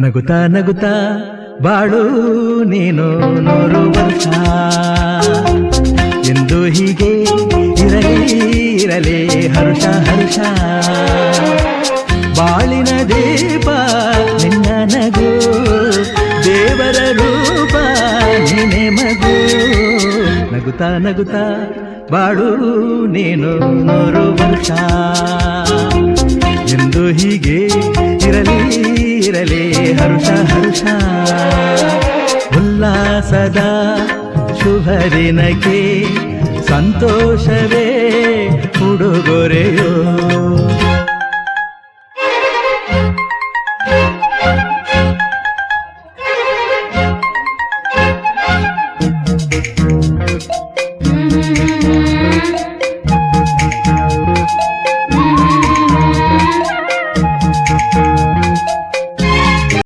ನಗುತ್ತಾ ನಗುತ್ತಾ ಬಾಳು ನೀನು 100 ವರ್ಷ ಎಂದು ಹೀಗೆ ಇರಲಿ ಹರುಷ ಹರುಷ ಬಾಳಿನ ದೀಪ ನಿನ್ನ ನಗು ದೇವರ ರೂಪ ನೀನೆ ಮಗು ನಗುತ್ತಾ ನಗುತ್ತಾ ಬಾಳು ನೀನು 100 ವರ್ಷ ಎಂದು ಹೀಗೆ ಇರಲಿ ಹರುಷ ಹರುಷ ಉಲ್ಲಾಸದ ಶುಭ ದಿನಕ್ಕೆ ಸಂತೋಷವೇ ಉಡುಗೊರೆಯೋ